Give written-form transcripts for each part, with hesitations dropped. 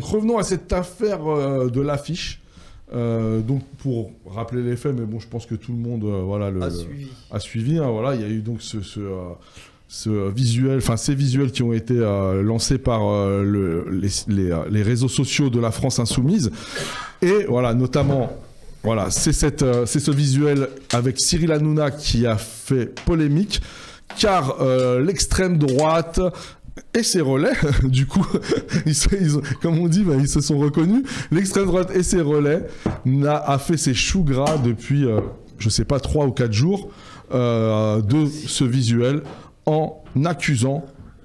donc revenons à cette affaire de l'affiche. Donc pour rappeler les faits, mais bon, je pense que tout le monde a suivi. Hein, voilà, il y a eu donc ce visuel, enfin ces visuels qui ont été lancés par les réseaux sociaux de la France insoumise, et voilà, notamment, voilà, c'est ce visuel avec Cyril Hanouna qui a fait polémique, car l'extrême droite et ses relais, du coup, comme on dit, ils se sont reconnus. L'extrême droite et ses relais a fait ses choux gras depuis, je sais pas, 3 ou 4 jours de ce visuel, en accusant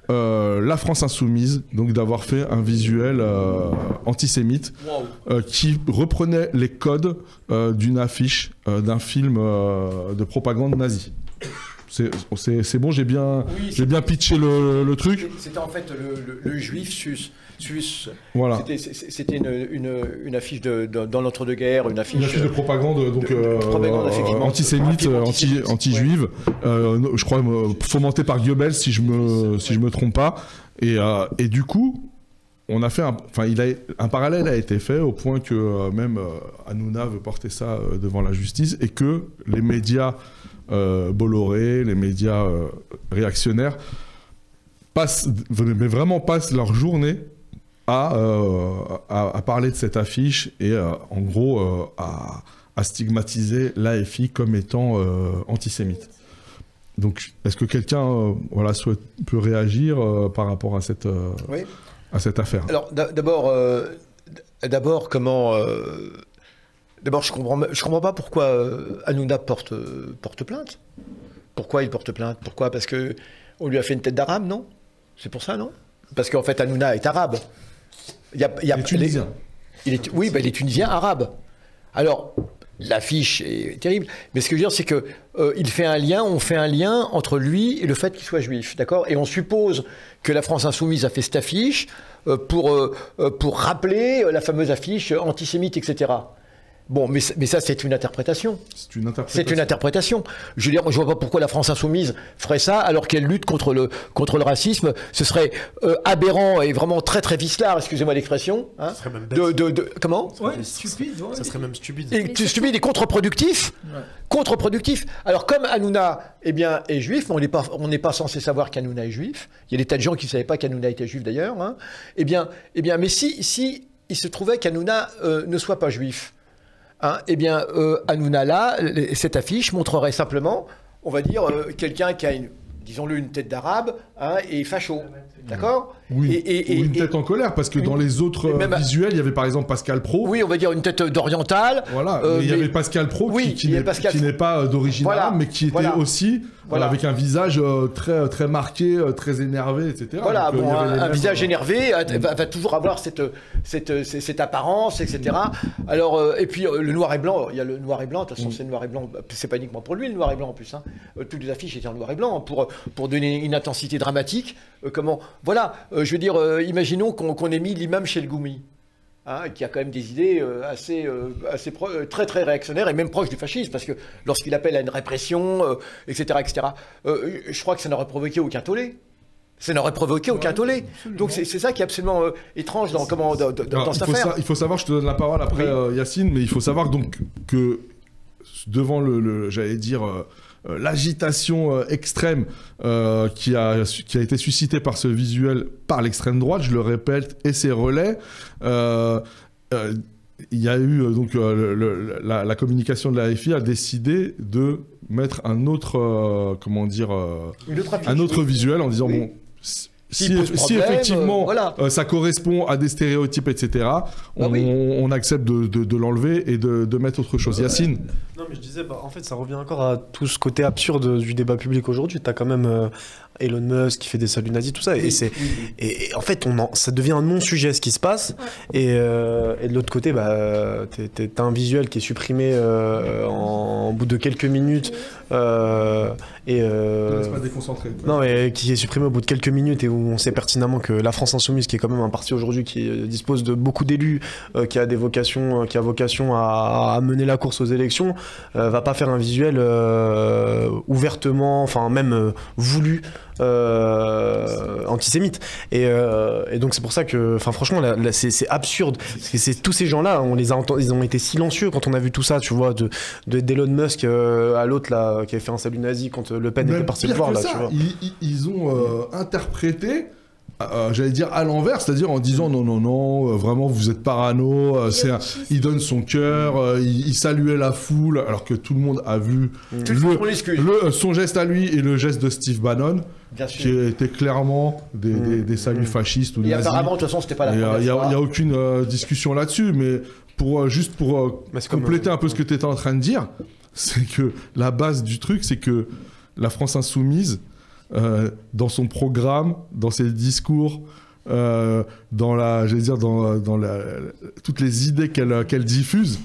la France insoumise donc d'avoir fait un visuel antisémite qui reprenait les codes d'une affiche d'un film de propagande nazie. C'est bon, j'ai bien pitché le truc. C'était en fait le juif suisse. Voilà. C'était une affiche dans l'entre-deux-guerres, une affiche de propagande, donc antisémite, anti-juive, je crois fomentée par Goebbels, si je me trompe pas. Et du coup, on a fait un parallèle a été fait au point que même Hanouna veut porter ça devant la justice, et que les médias Bolloré, les médias réactionnaires passent leur journée à parler de cette affiche et en gros à stigmatiser l'AFI comme étant antisémite. Donc est-ce que quelqu'un peut réagir par rapport à cette affaire? Alors d'abord comment... D'abord, je comprends pas pourquoi Hanouna porte plainte. Pourquoi il porte plainte? Pourquoi? Parce qu'on lui a fait une tête d'arabe, non? C'est pour ça, non? Parce qu'en fait, Hanouna est arabe. Il est tunisien. Il est tunisien arabe. Alors, l'affiche est terrible. Mais ce que je veux dire, c'est que on fait un lien entre lui et le fait qu'il soit juif, d'accord? Et on suppose que la France insoumise a fait cette affiche pour rappeler la fameuse affiche antisémite, etc. Bon, mais ça, c'est une interprétation. C'est une interprétation. Je veux dire, je vois pas pourquoi la France insoumise ferait ça alors qu'elle lutte contre le racisme. Ce serait aberrant et vraiment très très vicelard, excusez-moi l'expression. Hein, ce serait même bête. Comment? Ouais, stupide. Ouais. Ça serait même stupide. Stupide et contre-productif. Ouais. Contre-productif. Alors comme Hanouna est juif, on n'est pas censé savoir qu'Hanouna est juif. Il y a des tas de gens qui ne savaient pas qu'Hanouna était juif d'ailleurs. Hein. Mais si il se trouvait qu'Hanouna ne soit pas juif, hein, Hanouna là, cette affiche montrerait simplement, on va dire, quelqu'un qui a une tête d'arabe, hein, et facho. D'accord? Oui, ou une tête en colère, parce que dans les autres visuels, il y avait par exemple Pascal Pro. Oui, on va dire une tête d'oriental. Voilà, mais il y avait Pascal Pro qui n'est pas d'origine arabe, mais qui était aussi avec un visage très, très marqué, très énervé, etc. Voilà, donc, un visage énervé va toujours avoir cette apparence, etc. Alors, et puis le noir et blanc, il y a le noir et blanc, de toute façon c'est le noir et blanc, c'est pas uniquement pour lui le noir et blanc en plus. Hein. Toutes les affiches étaient en noir et blanc pour donner une intensité dramatique. Voilà, je veux dire, imaginons qu'on ait mis l'imam Chelgoumi, hein, qui a quand même des idées très très réactionnaires et même proches du fascisme, parce que lorsqu'il appelle à une répression, etc., je crois que ça n'aurait provoqué aucun tollé. Ça n'aurait provoqué aucun tollé. Donc c'est ça qui est absolument étrange dans cette affaire. Il faut savoir, je te donne la parole après, Yacine, mais il faut savoir donc que devant j'allais dire... l'agitation extrême qui a été suscitée par ce visuel par l'extrême droite, je le répète, et ses relais, il y a eu donc la communication de la FI a décidé de mettre un autre visuel en disant bon. Si effectivement ça correspond à des stéréotypes, etc., on accepte de l'enlever et de mettre autre chose. Yacine? Non, mais je disais, en fait, ça revient encore à tout ce côté absurde du débat public aujourd'hui. Tu as quand même Elon Musk qui fait des saluts nazis, tout ça. Et en fait, ça devient un non-sujet ce qui se passe. Et de l'autre côté, t'as un visuel qui est supprimé en bout de quelques minutes. Ne laisse pas déconcentrer. Non, mais qui est supprimé au bout de quelques minutes et où on sait pertinemment que la France insoumise, qui est quand même un parti aujourd'hui qui dispose de beaucoup d'élus, qui a vocation à mener la course aux élections, va pas faire un visuel ouvertement, enfin même voulu, antisémites. Et donc c'est pour ça que, franchement, là, c'est absurde. Tous ces gens-là, ils ont été silencieux quand on a vu tout ça, tu vois, d'Elon Musk à l'autre là qui avait fait un salut nazi quand Le Pen était parti le voir là, tu vois. Ils ont interprété. J'allais dire à l'envers, c'est-à-dire en disant non, vraiment vous êtes parano, il donne son cœur, il saluait la foule, alors que tout le monde a vu son geste à lui et le geste de Steve Bannon, qui étaient clairement des saluts fascistes ou nazis. Et apparemment, de toute façon, c'était pas la première fois. Il n'y a aucune discussion là-dessus, mais pour compléter un peu ce que tu étais en train de dire, c'est que la base du truc, c'est que la France insoumise, dans son programme, dans ses discours, dans toutes les idées qu'elle diffuse,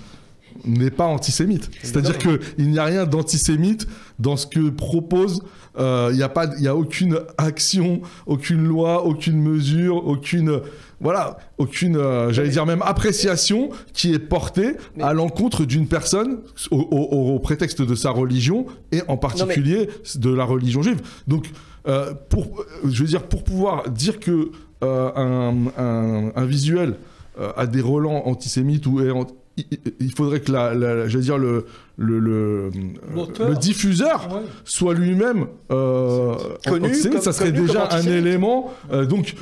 n'est pas antisémite. C'est-à-dire qu'il n'y a rien d'antisémite dans ce que propose. Il n'y a aucune action, aucune loi, aucune mesure, aucune j'allais dire même appréciation qui est portée à l'encontre d'une personne au prétexte de sa religion et en particulier de la religion juive. Donc, pour pouvoir dire que un visuel a des relents antisémites ou il faudrait que le diffuseur soit lui-même connu. Ça serait déjà un élément.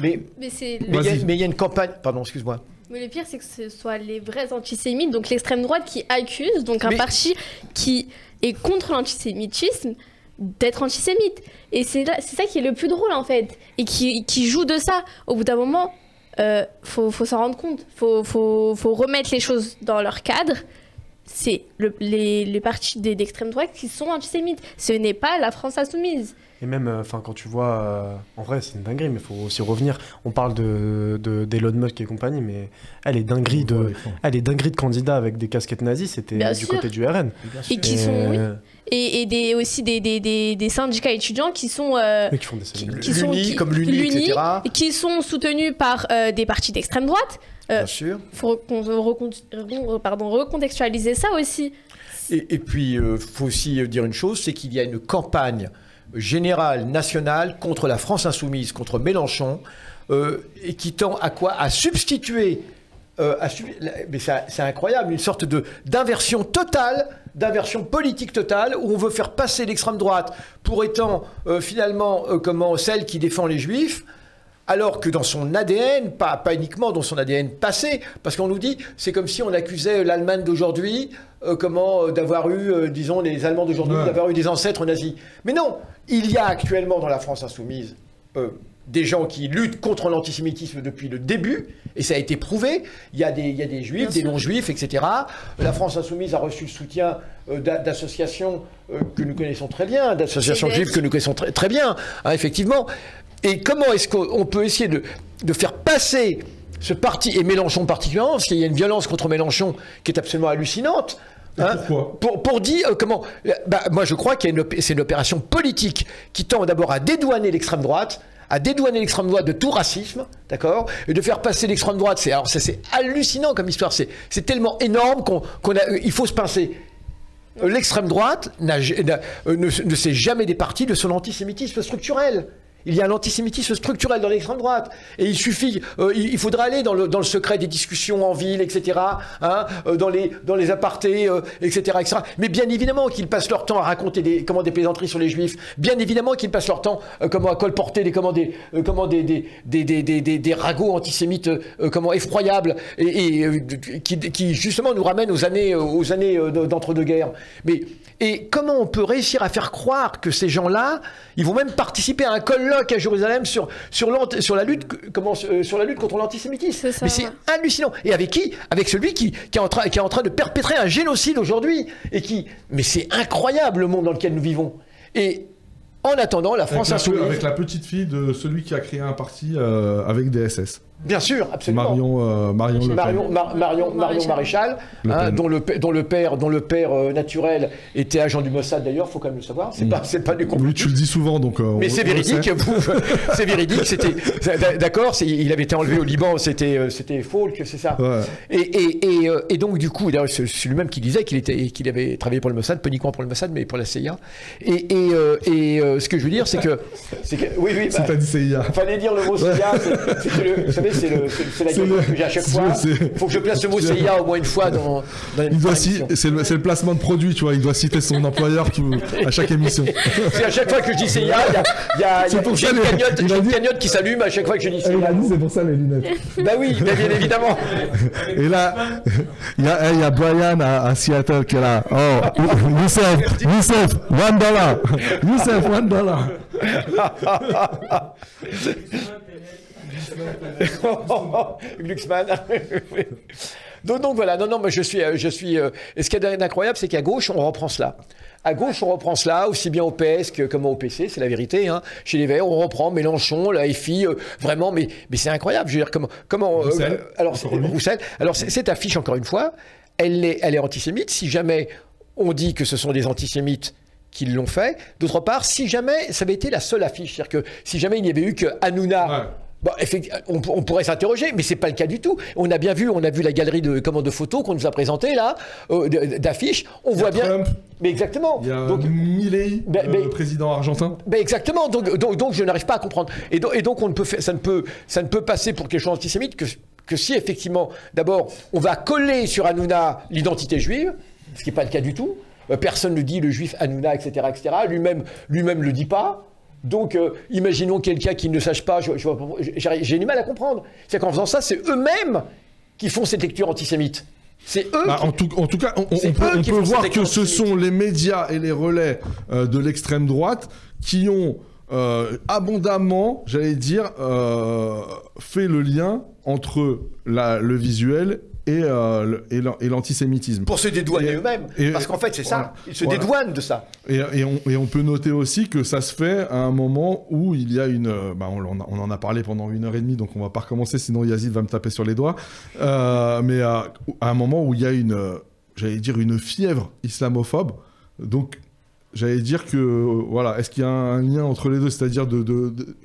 Mais il y a une campagne. Pardon, excuse-moi. Mais le pire, c'est que ce soit les vrais antisémites, donc l'extrême droite qui accuse, donc un parti qui est contre l'antisémitisme, d'être antisémite. Et c'est ça qui est le plus drôle, en fait. Et qui joue de ça. Au bout d'un moment, faut s'en rendre compte. Faut remettre les choses dans leur cadre. C'est les partis d'extrême droite qui sont antisémites. Ce n'est pas la France insoumise. Et même, quand tu vois, en vrai, c'est une dinguerie, mais il faut aussi revenir. On parle d'Elon Musk et compagnie, mais les dingueries de candidats avec des casquettes nazies, c'était du côté du RN. Et qui sont, aussi des syndicats étudiants qui sont qui font des l'UNI, comme l'UNI, etc. Qui sont soutenus par des partis d'extrême droite. Bien sûr. Il faut recontextualiser ça aussi. Et puis, il faut aussi dire une chose, c'est qu'il y a une campagne générale, nationale, contre la France insoumise, contre Mélenchon, et qui tend à quoi? À substituer, mais c'est incroyable, une sorte d'inversion totale, d'inversion politique totale, où on veut faire passer l'extrême droite pour étant finalement celle qui défend les juifs, alors que dans son ADN, pas uniquement dans son ADN passé, parce qu'on nous dit, c'est comme si on accusait l'Allemagne d'aujourd'hui, d'avoir eu, disons, les Allemands d'aujourd'hui, d'avoir eu des ancêtres nazis. Mais non, il y a actuellement dans la France insoumise des gens qui luttent contre l'antisémitisme depuis le début, et ça a été prouvé. Il y a des juifs, des non-juifs, etc. La France insoumise a reçu le soutien d'associations que nous connaissons très bien, d'associations juives que nous connaissons très bien, hein, effectivement. Et comment est-ce qu'on peut essayer de faire passer ce parti, et Mélenchon particulièrement, parce qu'il y a une violence contre Mélenchon qui est absolument hallucinante. Hein, pourquoi pour dire comment... moi, je crois que c'est une opération politique qui tend d'abord à dédouaner l'extrême droite, de tout racisme, d'accord, et de faire passer l'extrême droite. C'est hallucinant comme histoire. C'est tellement énorme il faut se pincer. L'extrême droite ne s'est jamais départie de son antisémitisme structurel. Il y a un antisémitisme structurel dans l'extrême droite. Et il faudra aller dans le secret des discussions en ville, etc., hein, dans les apartés, etc., etc. Mais bien évidemment qu'ils passent leur temps à raconter des plaisanteries sur les juifs. Bien évidemment qu'ils passent leur temps à colporter des ragots antisémites effroyables et qui justement nous ramènent aux années d'entre-deux-guerres. Et comment on peut réussir à faire croire que ces gens-là, ils vont même participer à un colloque à Jérusalem sur la lutte contre l'antisémitisme. Mais c'est hallucinant. Et avec qui? Avec celui qui est en train de perpétrer un génocide aujourd'hui. Mais c'est incroyable le monde dans lequel nous vivons. Et en attendant, la France insoumise... Avec la petite fille de celui qui a créé un parti avec des SS. Bien sûr, absolument. Marion Maréchal, hein, dont le père naturel était agent du Mossad d'ailleurs, faut quand même le savoir. C'est pas du complot. Oui, tu le dis souvent, donc. Mais c'est véridique. C'est véridique. D'accord. Il avait été enlevé au Liban. C'était Falk, c'est ça. Ouais. Et donc du coup, d'ailleurs, c'est lui-même qui disait qu'il avait travaillé pour le Mossad, pas uniquement pour le Mossad, mais pour la CIA. Et ce que je veux dire, c'est que oui. C'est pas dit CIA. Fallait dire le mot CIA. Vous savez, c'est la gueule que j'ai à chaque fois. Il faut que je place le mot CIA au moins une fois dans l'émission. C'est le placement de produit, tu vois. Il doit citer son employeur à chaque émission. C'est à chaque fois que je dis CIA, il y a une cagnotte qui s'allume à chaque fois que je dis CIA. Il a dit c'est pour ça les lunettes. Bah oui, bien évidemment. Et là, il y a Brian à Seattle qui est là. Oh, Youssef, $1. Youssef, $1. Glucksmann. Donc voilà, mais je suis. Et ce qui est incroyable, c'est qu'à gauche, on reprend cela. À gauche, on reprend cela, aussi bien au PS que comme au PC, c'est la vérité. Hein. Chez les Verts, on reprend Mélenchon, la FI, vraiment, mais c'est incroyable. Je veux dire, comment Roussel. Roussel. Alors cette affiche, encore une fois, elle est antisémite. Si jamais on dit que ce sont des antisémites qui l'ont fait. D'autre part, si jamais ça avait été la seule affiche, c'est-à-dire que si jamais il n'y avait eu que Hanouna. Ouais. Bon, effectivement, on pourrait s'interroger, mais c'est pas le cas du tout. On a vu la galerie de photos qu'on nous a présentées là, d'affiches. On voit bien. Trump. Mais exactement. Il y a Milei, le président argentin. Exactement. Donc je n'arrive pas à comprendre. Et donc ça ne peut passer pour quelque chose d'antisémite que si effectivement, d'abord, on va coller sur Hanouna l'identité juive, ce qui n'est pas le cas du tout. Personne ne dit le juif Hanouna, etc., etc. Lui-même le dit pas. Donc, imaginons quelqu'un qui ne sache pas, j'ai du mal à comprendre. C'est qu'en faisant ça, c'est eux-mêmes qui font cette lecture antisémite. C'est eux. En tout cas, on peut voir que ce sont les médias et les relais de l'extrême droite qui ont abondamment, j'allais dire, fait le lien entre le visuel et l'antisémitisme. Pour se dédouaner eux-mêmes. Parce qu'en fait, c'est ça. Ils se dédouanent de ça. Et on peut noter aussi que ça se fait à un moment où il y a on en a parlé pendant 1h30, donc on va pas recommencer, sinon Yazid va me taper sur les doigts. Mais à un moment où il y a une fièvre islamophobe. Donc, j'allais dire que, voilà, est-ce qu'il y a un lien entre les deux, c'est-à-dire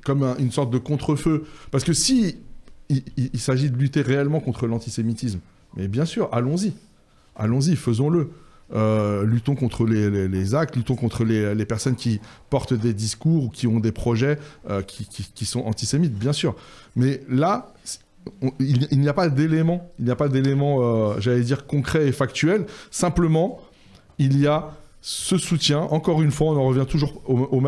comme une sorte de contre-feu? Parce que si il s'agit de lutter réellement contre l'antisémitisme, mais bien sûr, allons-y, faisons-le. Luttons contre les actes, luttons contre les personnes qui portent des discours ou qui ont des projets qui sont antisémites, bien sûr. Mais là, il n'y a pas d'éléments, j'allais dire, concrets et factuels. Simplement, il y a ce soutien. Encore une fois, on en revient toujours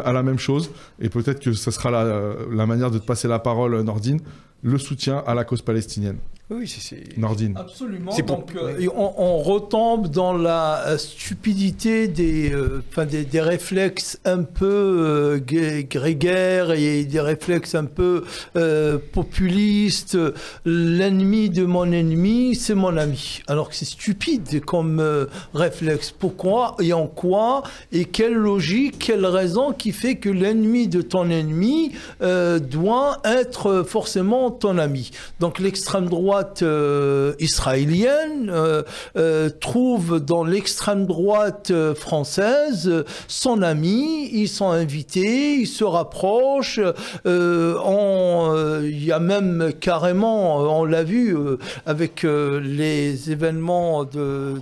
à la même chose, et peut-être que ce sera la manière de te passer la parole, Nordine, le soutien à la cause palestinienne. Oui, c'est... Nordine. Absolument. Donc, on retombe dans la stupidité des réflexes un peu grégaires et des réflexes un peu populistes. L'ennemi de mon ennemi, c'est mon ami. Alors que c'est stupide comme réflexe. Pourquoi et en quoi et quelle logique, quelle raison qui fait que l'ennemi de ton ennemi doit être forcément ton ami. Donc l'extrême droite israélienne trouve dans l'extrême droite française son ami, ils sont invités, ils se rapprochent, il y a même carrément, on l'a vu avec les événements de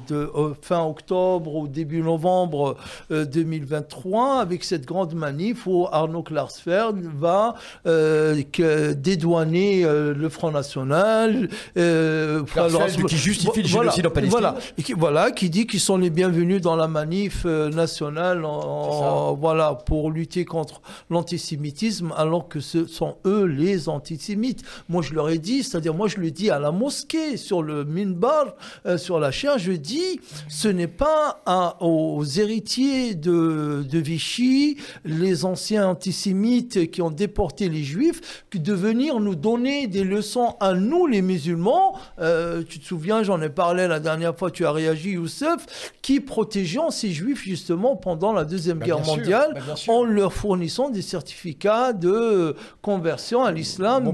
fin octobre ou début novembre 2023, avec cette grande manif où Arnaud Klarsfeld va dédouaner le Front National, qui justifie le génocide en Palestine. Voilà, qui dit qu'ils sont les bienvenus dans la manif nationale pour lutter contre l'antisémitisme, alors que ce sont eux les antisémites. Moi, je leur ai dit, c'est-à-dire, moi, je le dis à la mosquée, sur le minbar, sur la chaire, je dis, ce n'est pas aux héritiers de Vichy, les anciens antisémites qui ont déporté les Juifs, de venir nous donner des leçons à nous, les musulmans, musulmans, tu te souviens, j'en ai parlé la dernière fois, tu as réagi, Youssef, qui protégeaient ces juifs justement pendant la Deuxième Guerre mondiale en leur fournissant des certificats de conversion à l'islam.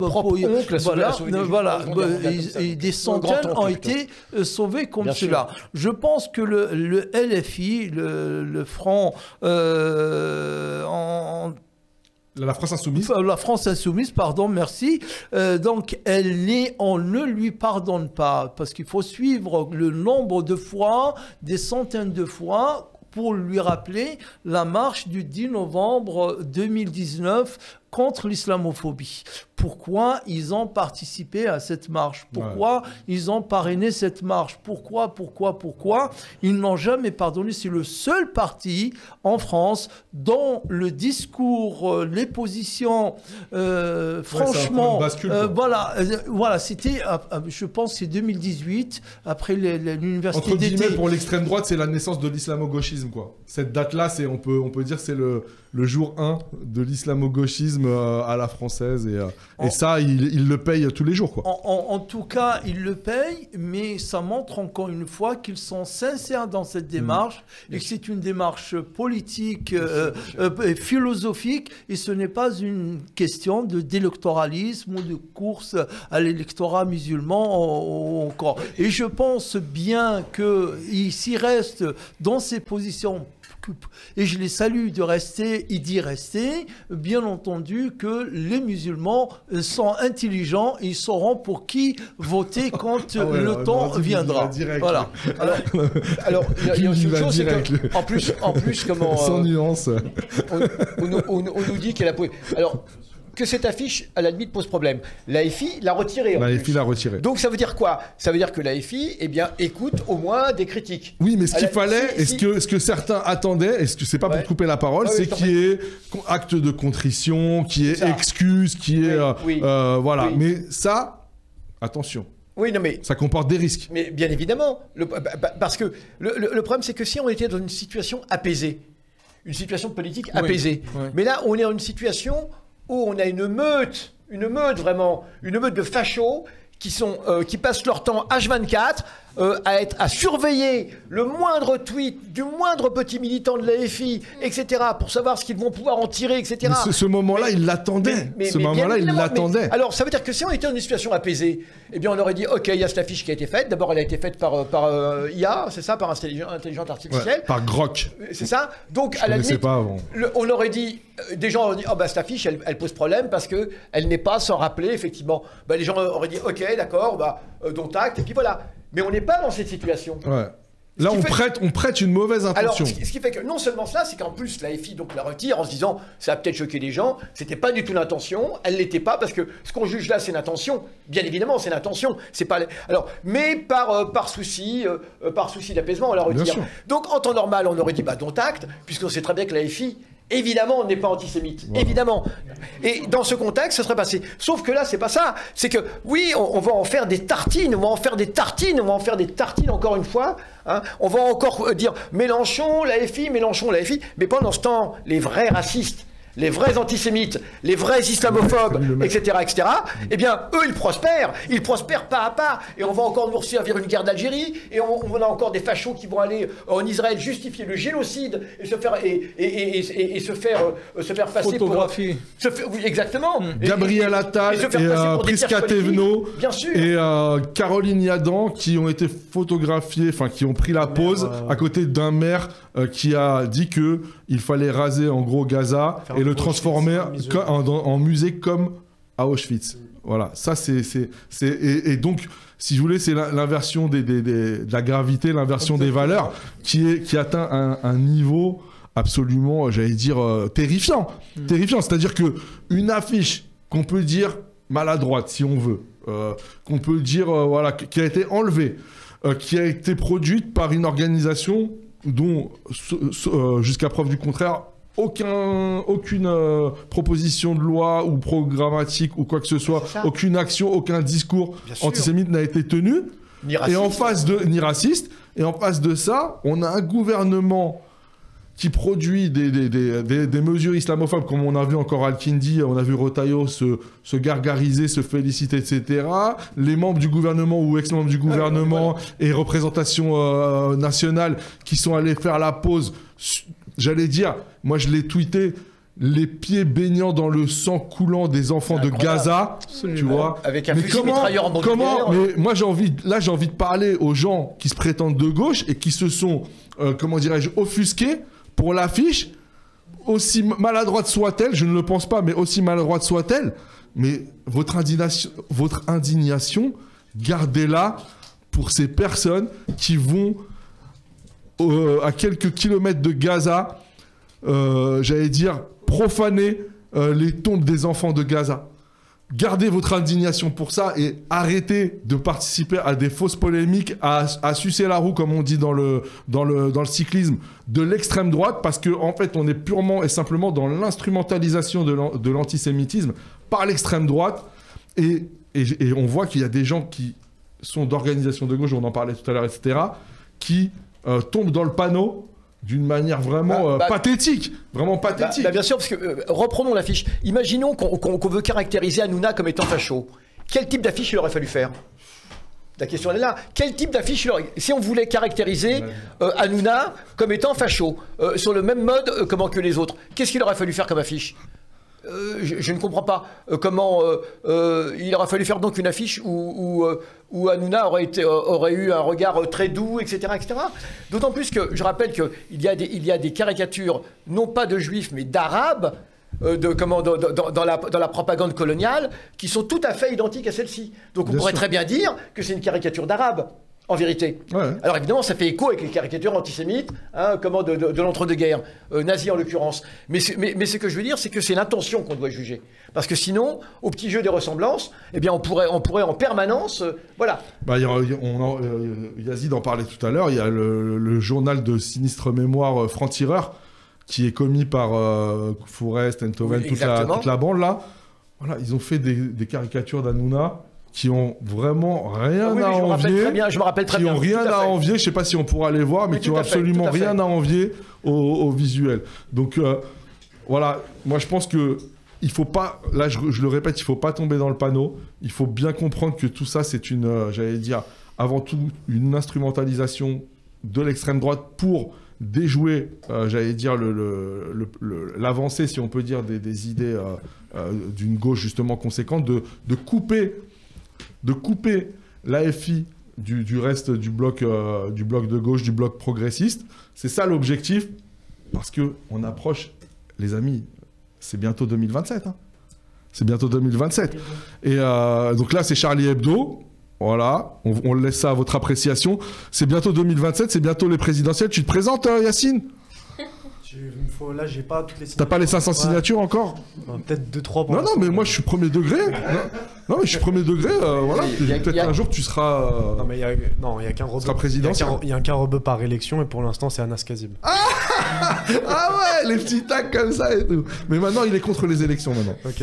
Des centaines ont été sauvés comme cela. Je pense que le LFI, le Front la France Insoumise. La France Insoumise, pardon, merci. Donc, on ne lui pardonne pas, parce qu'il faut suivre le nombre de fois, des centaines de fois, pour lui rappeler la marche du 10 novembre 2019 contre l'islamophobie. Pourquoi ils ont participé à cette marche? Pourquoi ils ont parrainé cette marche? Pourquoi ils n'ont jamais pardonné? C'est le seul parti en France dont le discours, les positions, franchement, voilà, c'était, je pense, c'est 2018, après l'université d'été. Entre guillemets, pour l'extrême droite, c'est la naissance de l'islamo-gauchisme, quoi. Cette date-là, on peut dire, c'est le jour 1 de l'islamo-gauchisme à la française, et ça, il le paye tous les jours, quoi. En tout cas, il le paye, mais ça montre encore une fois qu'ils sont sincères dans cette démarche, et que c'est une démarche politique, philosophique, et ce n'est pas une question d'électoralisme ou de course à l'électorat musulman encore. Et je pense bien qu'il s'y reste dans ses positions. Et je les salue de rester et d'y rester. Bien entendu que les musulmans sont intelligents et ils sauront pour qui voter quand le temps viendra. Voilà. Alors, il y a aussi autre chose, c'est qu'en plus, comment... Sans nuance. On nous dit qu'elle a... Alors... que cette affiche, à la limite, pose problème. L'AFI l'a retirée. L'AFI l'a retirée. Donc ça veut dire quoi? Ça veut dire que l'AFI, écoute au moins des critiques. Oui, mais ce qu'il fallait, ce que certains attendaient, est-ce que c'est pas pour te couper la parole, c'est qu'il y ait acte de contrition, qu'il y ait excuse, qu'il y ait... voilà. Oui. Mais ça, attention. Oui, non, mais... Ça comporte des risques. Mais bien évidemment. Parce que le problème, c'est que si on était dans une situation apaisée, une situation politique apaisée, mais là, on est dans une situation... où on a une meute vraiment, une meute de fachos qui passent leur temps H24 à surveiller le moindre tweet du moindre petit militant de l'AFI, etc., pour savoir ce qu'ils vont pouvoir en tirer, etc. Mais ce moment-là, il l'attendait. Ce moment-là, il l'attendait. Alors, ça veut dire que si on était dans une situation apaisée, eh bien, on aurait dit, OK, il y a cette affiche qui a été faite. D'abord, elle a été faite par IA, c'est ça, par intelligence artificielle. Par Grok. C'est ça. Donc, à la limite, on aurait dit, des gens auraient dit, oh, bah, cette affiche, elle pose problème parce qu'elle n'est pas sans rappeler, effectivement. Bah, les gens auraient dit, OK, d'accord, bah, dont acte, et puis voilà. Mais on n'est pas dans cette situation. Ouais. Là, on prête une mauvaise intention. Alors, ce qui fait que non seulement cela, c'est qu'en plus, l'AFI donc la retire en se disant ça a peut-être choqué les gens. C'était pas du tout l'intention. Elle l'était pas parce que ce qu'on juge là, c'est l'intention. Bien évidemment, c'est l'intention. C'est pas. Alors, mais par souci d'apaisement, on la retire. Donc, en temps normal, on aurait dit bah dont acte, puisqu'on sait très bien que l'AFI. Évidemment, on n'est pas antisémite. Voilà. Évidemment. Et dans ce contexte, ça serait passé. Sauf que là, c'est pas ça. C'est que, oui, on va en faire des tartines. On va en faire des tartines encore une fois. Hein. On va encore dire Mélenchon, l'AFI. Mais pendant ce temps, les vrais racistes, les vrais antisémites, les vrais islamophobes, etc., eh bien, eux, ils prospèrent pas à pas, et on va encore nous servir une guerre d'Algérie, et on a encore des fachos qui vont aller en Israël justifier le génocide, et se faire passer photographie. Oui, exactement. Gabriel Attal et Prisca Thévenot et Caroline Yadan qui ont été photographiés, enfin qui ont pris la pose à côté d'un maire qui a dit que il fallait raser en gros Gaza et le transformer en musée comme à Auschwitz. Voilà, ça et donc si vous voulez c'est l'inversion de la gravité, l'inversion des valeurs qui atteint un niveau absolument, j'allais dire terrifiant. C'est-à-dire que une affiche qu'on peut dire maladroite si on veut, qu'on peut dire voilà qui a été enlevée, qui a été produite par une organisation dont, jusqu'à preuve du contraire, aucune proposition de loi ou programmatique ou quoi que ce soit, aucune action, aucun discours antisémite n'a été tenu. Ni raciste. Et en face de ça, on a un gouvernement qui produit des mesures islamophobes, comme on a vu encore Al-Kindi, on a vu Retailleau se gargariser, se féliciter, etc. Les membres du gouvernement ou ex-membres du gouvernement et représentations nationales qui sont allés faire la pause, j'allais dire, moi je l'ai tweeté, les pieds baignant dans le sang coulant des enfants de Gaza, tu vois. Avec un fusil mitrailleur en bandoulière. Mais moi j'ai envie de parler aux gens qui se prétendent de gauche et qui se sont, comment dirais-je, offusqués pour l'affiche, aussi maladroite soit-elle, je ne le pense pas, mais aussi maladroite soit-elle, mais votre indignation, gardez-la pour ces personnes qui vont à quelques kilomètres de Gaza, j'allais dire, profaner les tombes des enfants de Gaza. Gardez votre indignation pour ça et arrêtez de participer à des fausses polémiques, à sucer la roue, comme on dit dans le cyclisme, de l'extrême droite, parce qu'en fait, on est purement et simplement dans l'instrumentalisation de l'antisémitisme par l'extrême droite. Et on voit qu'il y a des gens qui sont d'organisations de gauche, on en parlait tout à l'heure, etc., qui tombent dans le panneau d'une manière vraiment pathétique. Vraiment pathétique. Bien sûr, parce que reprenons l'affiche. Imaginons qu'on veut caractériser Hanouna comme étant facho. Quel type d'affiche il aurait fallu faire? La question elle est là. Quel type d'affiche si on voulait caractériser Hanouna comme étant facho, sur le même mode que les autres, qu'est-ce qu'il aurait fallu faire comme affiche? Je ne comprends pas comment il aurait fallu faire donc une affiche où Hanouna aurait eu un regard très doux, etc. etc. D'autant plus que je rappelle qu'il y a des caricatures, non pas de juifs, mais d'arabes, dans la propagande coloniale, qui sont tout à fait identiques à celle-ci. Donc on pourrait très bien dire que c'est une caricature d'arabe. En vérité. Ouais. Alors évidemment, ça fait écho avec les caricatures antisémites, de l'entre-deux-guerres, nazis en l'occurrence. Mais ce que je veux dire, c'est que c'est l'intention qu'on doit juger. Parce que sinon, au petit jeu des ressemblances, eh bien, on pourrait en permanence, voilà. Yazid en parlait tout à l'heure. Il y a le journal de sinistre mémoire Franc-Tireur qui est commis par Fourest, Enthoven, toute la bande là. Voilà, ils ont fait des caricatures d'Hanouna qui ont vraiment rien à envier. Je me rappelle très bien. Qui ont rien à envier, je sais pas si on pourra les voir, mais qui ont absolument rien à envier au visuel. Donc voilà, moi je pense que il faut pas, là je le répète, il faut pas tomber dans le panneau. Il faut bien comprendre que tout ça c'est j'allais dire, avant tout une instrumentalisation de l'extrême droite pour déjouer, j'allais dire, l'avancée, si on peut dire, des idées d'une gauche justement conséquente, de couper l'AFI du reste du bloc de gauche, du bloc progressiste. C'est ça l'objectif, parce qu'on approche, les amis, c'est bientôt 2027. Hein. C'est bientôt 2027. Et donc là, c'est Charlie Hebdo. Voilà, on laisse ça à votre appréciation. C'est bientôt 2027, c'est bientôt les présidentielles. Tu te présentes, Yacine ? Là, j'ai pas toutes les signatures. T'as pas les 500 signatures encore ? Peut-être 2-3 pour Non, mais moi, je suis premier degré. Non, mais je suis premier degré. Voilà, peut-être qu'un jour, tu seras... Non, mais il y a qu'un rebeu. Il y a qu'un rebeu par élection, et pour l'instant, c'est Anas Kazib. Ah ouais, les petits tacs comme ça et tout. Mais maintenant, il est contre les élections, maintenant. Ok.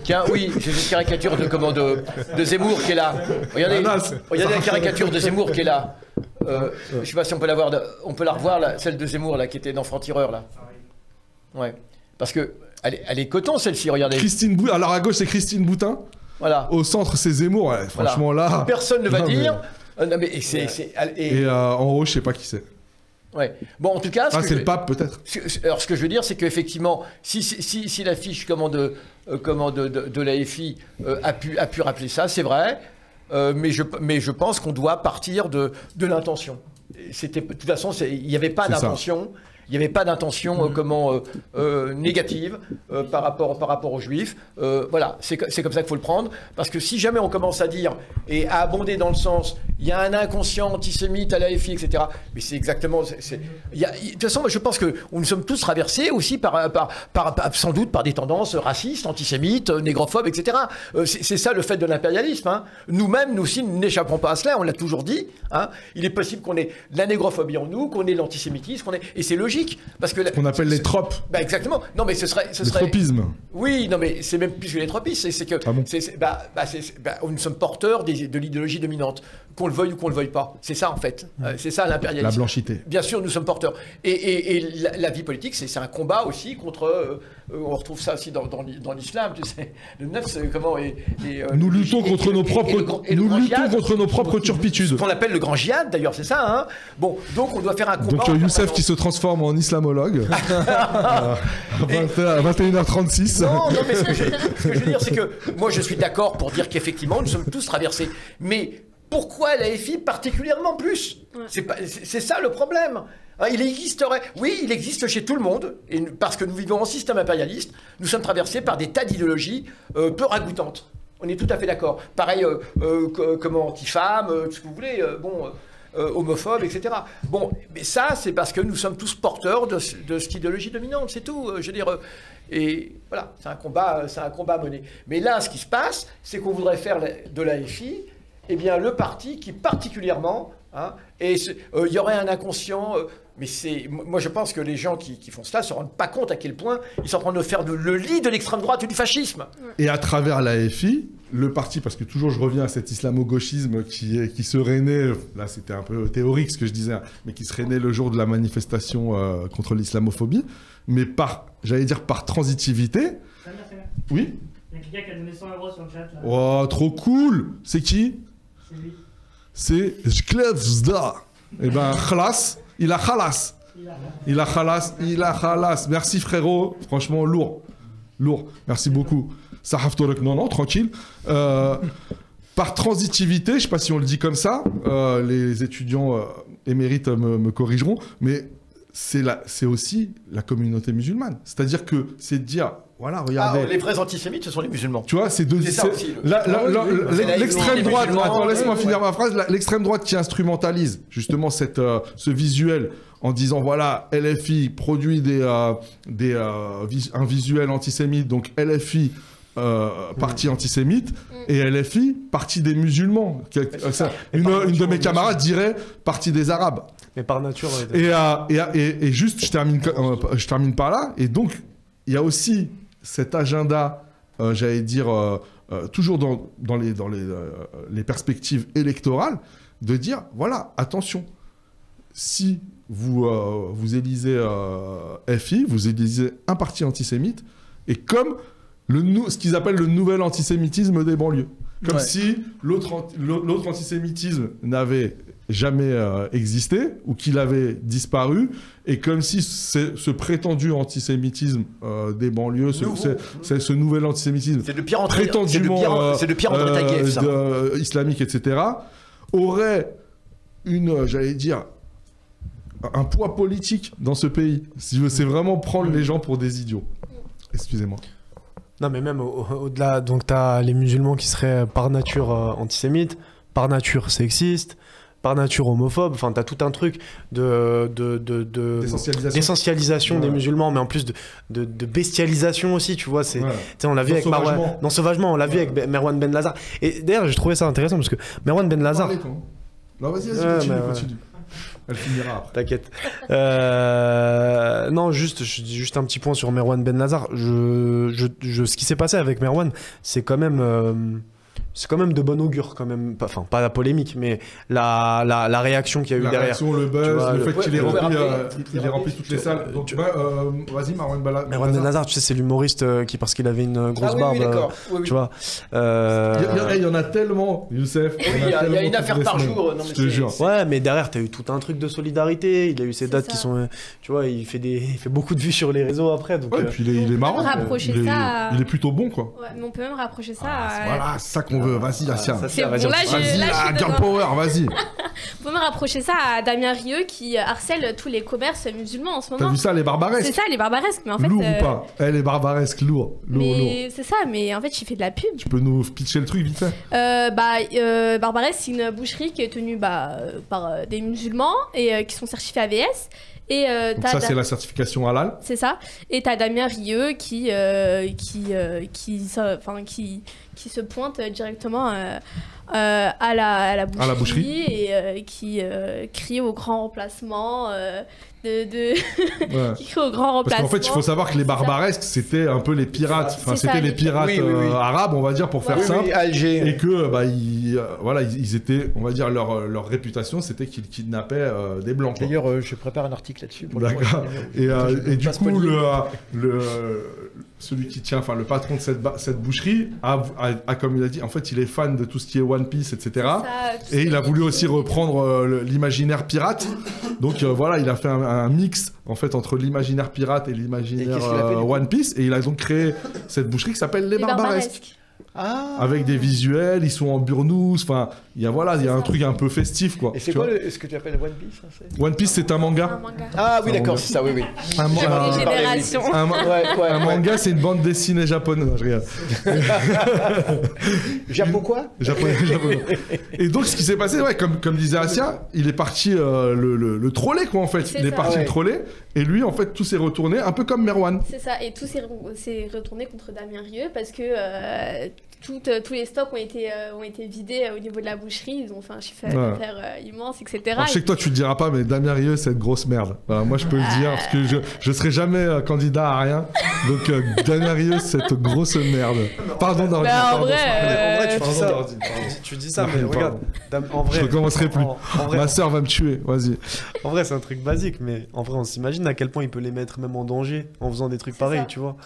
Tiens, oui, j'ai une caricature de Zemmour qui est là. Regardez la caricature de Zemmour qui est là. Je sais pas si on peut la voir, on peut la revoir, là, celle de Zemmour là, qui était dans Franc-Tireur là. Ouais, parce que elle est coton celle-ci, regardez. Christine Boutin. Alors à gauche c'est Christine Boutin. Voilà. Au centre c'est Zemmour. Ouais, franchement là. Personne ne va dire. Non mais et en haut je sais pas qui c'est. Ouais. Bon, en tout cas. C'est le pape peut-être. Alors ce que je veux dire, c'est qu'effectivement, si l'affiche de l'AFI a pu rappeler ça, c'est vrai. Mais je pense qu'on doit partir de l'intention. De toute façon, il n'y avait pas d'intention. Il n'y avait pas d'intention négative par rapport aux Juifs. Voilà, c'est comme ça qu'il faut le prendre. Parce que si jamais on commence à dire et à abonder dans le sens, il y a un inconscient antisémite à l'AFI, etc. Mais c'est exactement... de toute façon, moi, je pense que nous sommes tous traversés aussi sans doute par des tendances racistes, antisémites, négrophobes, etc. C'est ça le fait de l'impérialisme. Hein. Nous-mêmes, nous aussi, nous n'échapperons pas à cela. On l'a toujours dit. Hein. Il est possible qu'on ait la négrophobie en nous, qu'on ait l'antisémitisme, et c'est logique. Parce que qu'on appelle les tropes. Exactement. Non, mais ce serait tropisme. Oui, non, mais c'est même plus que les tropismes. C'est que nous sommes porteurs de l'idéologie dominante. qu'on le veuille ou qu'on le veuille pas. C'est ça en fait. C'est ça l'impérialisme. La blanchité. Bien sûr, nous sommes porteurs. Et la vie politique, c'est un combat aussi contre. On retrouve ça aussi dans l'islam, tu sais. Le neuf, c'est comment nous luttons contre nos propres turpitudes. Ce qu'on appelle le grand djihad, d'ailleurs, c'est ça. Hein. Bon, donc on doit faire un combat. Donc Youssef qui se transforme en islamologue à 21h36. Non, mais ce que je veux dire, c'est que moi, je suis d'accord pour dire qu'effectivement, nous sommes tous traversés. Mais pourquoi la FI particulièrement plus? C'est ça le problème. Il existe chez tout le monde, et parce que nous vivons en système impérialiste, nous sommes traversés par des tas d'idéologies peu ragoûtantes. On est tout à fait d'accord. Pareil, comment anti-femmes, ce que vous voulez, homophobes, etc. Bon, mais ça, c'est parce que nous sommes tous porteurs de cette idéologie dominante, c'est tout. Je veux dire, et voilà, c'est un combat à mener. Mais là, ce qui se passe, c'est qu'on voudrait faire de la FI, eh bien, le parti qui particulièrement, et il y aurait un inconscient, mais moi je pense que les gens qui font cela ne se rendent pas compte à quel point ils sont en train de faire le lit de l'extrême droite et du fascisme. Et à travers la FI, le parti, parce que toujours je reviens à cet islamo-gauchisme qui serait né, là c'était un peu théorique ce que je disais, mais qui serait né le jour de la manifestation contre l'islamophobie, mais j'allais dire par transitivité. Oui. Il y a quelqu'un qui a donné 100 € sur le chat. Là. Oh, trop cool. C'est qui? C'est lui. C'est Jklevzda. Eh ben, khalas. Il a khalas. Il a khalas. Merci frérot. Franchement, lourd. Merci beaucoup. Sahaf Torek, non, tranquille. Par transitivité, je sais pas si on le dit comme ça, les étudiants émérites me corrigeront, mais c'est aussi la communauté musulmane. C'est-à-dire que c'est de dire, voilà, regardez. Les vrais antisémites, ce sont les musulmans. Tu vois, c'est ça aussi. L'extrême droite, attends, laisse-moi finir ma phrase. L'extrême droite qui instrumentalise justement ce visuel en disant, voilà, LFI produit un visuel antisémite, donc LFI, parti antisémite, et LFI, parti des musulmans. Une de mes camarades dirait parti des Arabes. Mais par nature. Et juste, je termine par là. Et donc, il y a aussi cet agenda, j'allais dire, toujours dans les perspectives électorales, de dire, voilà, attention, si vous élisez FI, vous élisez un parti antisémite, et comme ce qu'ils appellent le nouvel antisémitisme des banlieues. Comme si l'autre antisémitisme n'avait jamais existé ou qu'il avait disparu, et comme si ce prétendu antisémitisme des banlieues, ce nouvel antisémitisme prétendument islamique, etc., aurait j'allais dire, un poids politique dans ce pays. C'est vraiment prendre les gens pour des idiots. Excusez-moi. Non, mais même au-delà, donc tu as les musulmans qui seraient par nature antisémites, par nature sexistes, par nature homophobes. Enfin, tu as tout un truc d'essentialisation des musulmans, mais en plus de bestialisation aussi, tu vois. On l'a vu avec Marwan. Non, sauvagement, on l'a vu avec Merwan Ben Lazar. Et d'ailleurs, j'ai trouvé ça intéressant parce que Merwan Ben Lazar. Non, vas-y, continue. Elle finira après. T'inquiète. Non, juste un petit point sur Merwan Ben Lazar. Ce qui s'est passé avec Merwan, c'est quand même de bon augure, quand même. Enfin, pas la polémique, mais la réaction qu'il y a eu derrière. La réaction, le buzz, vois, le fait qu'il ait rempli toutes les salles. Donc, vas-y, Merwan Ben Lazar, tu sais, c'est l'humoriste qui, parce qu'il avait une grosse barbe, tu vois. Il y en a tellement, Youssef. Il y a une affaire par jour. Je te jure. Ouais, mais derrière, t'as eu tout un truc de solidarité. Il a eu ses dates qui sont, tu vois, il fait beaucoup de vues sur les réseaux après. Donc, ouais, puis il est marrant. Il est plutôt bon, quoi. Ouais, mais on peut même rapprocher ça à... Voilà, c'est ça qu'on veut. Vas-y, Asia. Vas-y, girl power, vas-y. On peut me rapprocher ça à Damien Rieu qui harcèle tous les commerces musulmans en ce moment. T'as vu ça, les barbaresques? C'est ça, les barbaresques, mais en fait... Lourd ou pas? Les barbaresques, lourd. C'est ça, mais en fait, il fait de la pub. Tu peux nous pitcher le truc vite fait? Barbaresque, c'est une boucherie qui est tenue par des musulmans et qui sont certifiés AVS. Donc ça, c'est la certification halal. C'est ça. Et t'as Damien Rieu qui se pointe directement à la boucherie, À la boucherie. et qui crie au grand remplacement qui crie au grand remplacement. Parce qu'en fait, il faut savoir que les barbaresques, c'était un peu les pirates. Enfin, c'était les pirates arabes, on va dire, pour faire simple. Alger. Et que, voilà, ils étaient, on va dire, leur réputation, c'était qu'ils kidnappaient des blancs. D'ailleurs, je prépare un article là-dessus. D'accord. Et du coup, celui qui tient, enfin le patron de cette boucherie, a, comme il a dit, en fait, il est fan de tout ce qui est One Piece, etc. Et il a voulu aussi reprendre l'imaginaire pirate. Donc voilà, il a fait un mix en fait entre l'imaginaire pirate et l'imaginaire One Piece, et il a donc créé cette boucherie qui s'appelle les Barbaresques. Avec des visuels, ils sont en burnous, enfin, il y a un truc un peu festif, quoi. Et c'est quoi ce que tu appelles One Piece, One Piece, c'est un manga. Ah oui, d'accord, c'est ça, oui. Un manga, c'est une bande dessinée japonaise. Non, je regarde. Japon quoi? Japonais. Et donc, ce qui s'est passé, comme disait Assia, il est parti le troller, quoi, en fait. Il est parti le troller, et lui, en fait, tout s'est retourné, un peu comme Merwan. C'est ça, et tout s'est retourné contre Damien Rieu, parce que tous les stocks ont été vidés au niveau de la boucherie. Ils ont fait un chiffre d'affaires immense, etc. Alors, je sais que toi, tu te diras pas, mais Damien Rieu, c'est une grosse merde. Voilà, moi, je peux le dire, parce que je serai jamais candidat à rien. Donc, Damien Rieu, cette grosse merde. Pardon, Nordine. En vrai, tu dis ça, mais regarde. En vrai, je recommencerai plus. Ma sœur va me tuer, vas-y. En vrai, c'est un truc basique, mais en vrai, on s'imagine à quel point il peut les mettre même en danger en faisant des trucs pareils, tu vois.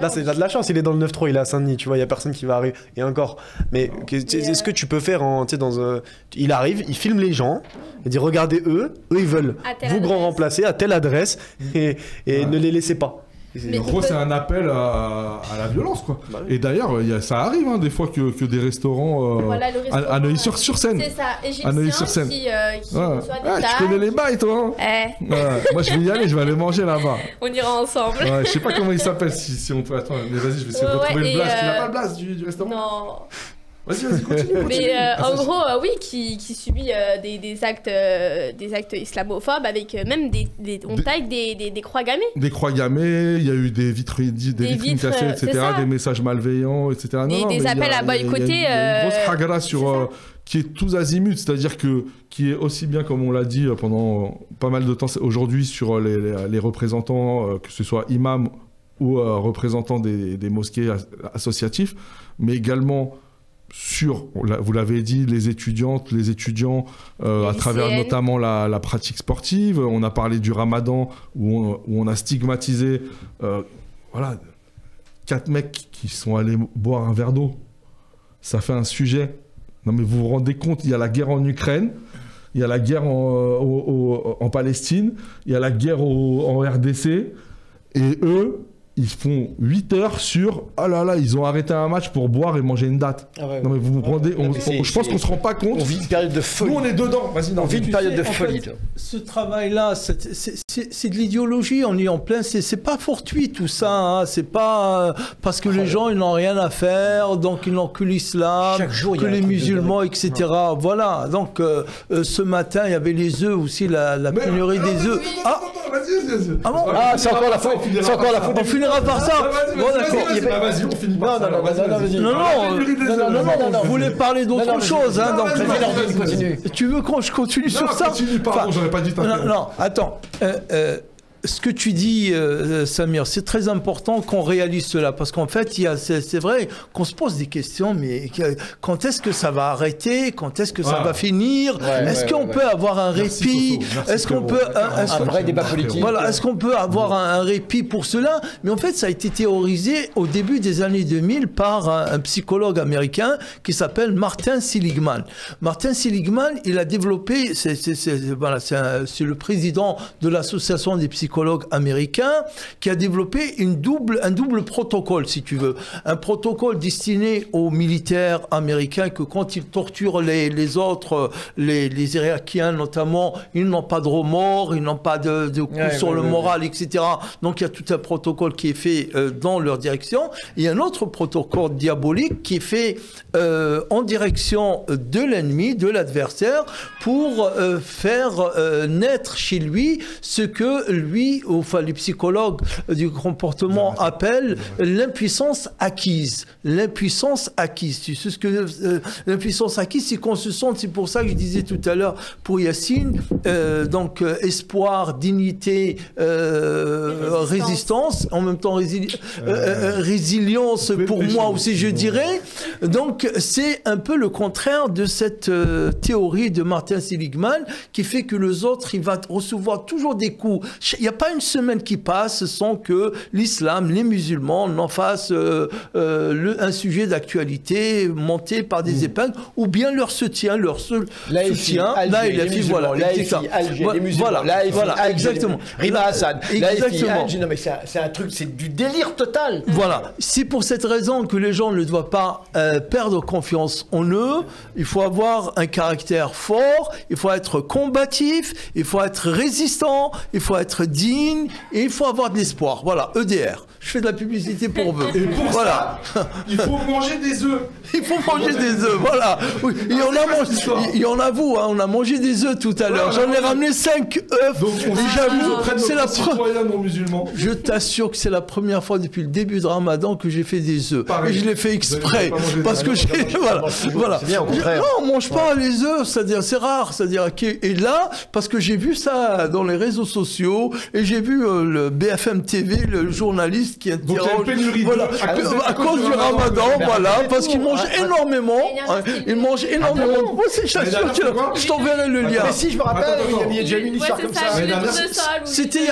Là, c'est de la chance, il est dans le 9-3, il est à Saint-Denis, tu vois, il y a personne qui va arriver. Et encore. Mais est-ce que tu peux faire il arrive, il filme les gens, il dit regardez eux ils veulent vous grand remplacer à telle adresse et ne les laissez pas. En gros, c'est un appel à la violence, quoi. Bah oui. Et d'ailleurs, ça arrive des fois que des restaurants à Neuilly-sur-Seine. C'est ça, égyptien qui reçoit des tags. Tu connais les bails, toi, hein? Moi, je vais y aller, je vais aller manger là-bas. On ira ensemble. Je sais pas comment il s'appelle, si on peut... Attends, mais vas-y, je vais essayer de retrouver le blast. Tu n'as pas le blast du restaurant? Non. Vas-y, continue. Mais en gros, qui subit des actes islamophobes avec même on taille des croix gammées. Des croix gammées, il y a eu des vitrines cassées, etc., des messages malveillants, etc. Des appels à boycotter. Il y a une grosse hagara qui est tous azimuts, c'est-à-dire qui est aussi bien, comme on l'a dit pendant pas mal de temps aujourd'hui, sur les représentants, que ce soit imams ou représentants des mosquées associatifs, mais également sur, vous l'avez dit, les étudiants à travers notamment la pratique sportive. On a parlé du ramadan où on a stigmatisé 4 mecs qui sont allés boire un verre d'eau. Ça fait un sujet. Non mais vous vous rendez compte, il y a la guerre en Ukraine, il y a la guerre en Palestine, il y a la guerre en RDC, et eux, ils font 8 heures sur « Oh là là, ils ont arrêté un match pour boire et manger une date. » Non mais vous vous rendez... je pense qu'on se rend pas compte. On vit une période de folie. Nous, on est dedans. Vas-y, on vit une période de folie. Ce travail-là, c'est de l'idéologie. On est en plein... C'est pas fortuit, tout ça. Hein. C'est pas parce que les gens, ils n'ont rien à faire, donc ils n'ont que l'islam, que les musulmans, etc. Voilà. Donc, ce matin, il y avait les œufs aussi, la pénurie des œufs. Vas-y. Ah bon? Ah, c'est encore la faute. C'est encore la faute. On finira par ça. Bon, d'accord. Vas-y, on finit par ça. Non, vous voulez parler d'autre chose. Hein, donc, vas-y, continue. Tu veux que je continue sur ça? Continue, pardon, j'aurais pas dit t'interrompre. Non, attends. Ce que tu dis, Samir, c'est très important qu'on réalise cela, parce qu'en fait, c'est vrai qu'on se pose des questions, mais quand est-ce que ça va arrêter? Quand est-ce que ça va finir? Est-ce qu'on peut avoir un répit? Est-ce qu'on peut... un vrai débat politique. Voilà, est-ce qu'on peut avoir un répit pour cela? Mais en fait, ça a été théorisé au début des années 2000 par un psychologue américain qui s'appelle Martin Seligman. Martin Seligman, il a développé... C'est le président de l'association des psychologues américain qui a développé un double protocole, si tu veux. Un protocole destiné aux militaires américains que quand ils torturent les autres, les Irakiens notamment, ils n'ont pas de remords, ils n'ont pas de coup sur le moral, etc. Donc il y a tout un protocole qui est fait dans leur direction. Et un autre protocole diabolique qui est fait en direction de l'ennemi, de l'adversaire, pour faire naître chez lui ce que lui aujourd'hui, enfin les psychologues du comportement appellent l'impuissance acquise. L'impuissance acquise. Tu sais ce que l'impuissance acquise, c'est qu'on se sente, c'est pour ça que je disais tout à l'heure pour Yacine, donc espoir, dignité, résistance, en même temps résilience pour moi aussi je dirais. Donc c'est un peu le contraire de cette théorie de Martin Seligman qui fait que les autres, il va recevoir toujours des coups. Il n'y a pas une semaine qui passe sans que l'islam, les musulmans n'en fassent un sujet d'actualité monté par des épingles ou bien leur soutien, soutien. Là, il a fait, voilà, voilà, exactement. Rima Hassan, exactement. Non mais c'est un truc, c'est du délire total. Voilà, c'est pour cette raison que les gens ne doivent pas perdre confiance en eux. Il faut avoir un caractère fort, il faut être combatif, il faut être résistant, il faut être digne et il faut avoir de l'espoir. Voilà, EDR. Je fais de la publicité pour eux. Et pour ça, il faut manger des œufs. Il faut manger des œufs, voilà. Oui, il y en a vous, hein, on a mangé des œufs tout à l'heure. J'en ai ramené 5 œufs. Donc j'avoue, c'est la première non musulman. Je t'assure que c'est la première fois depuis le début de Ramadan que j'ai fait des œufs. Et je l'ai fait exprès parce que j'ai voilà. C'est bien au contraire. Non, on mange pas les œufs, c'est-à-dire c'est rare, c'est-à-dire et là parce que j'ai vu ça dans les réseaux sociaux et j'ai vu le BFM TV, le journaliste qui interroge. Donc il y a une pénurie voilà, à cause du Ramadan, voilà, parce qu'il mange énormément. Il mange énormément. Moi, je t'enverrai le lien. Mais si je me rappelle, il y a déjà eu une histoire comme ça. C'était il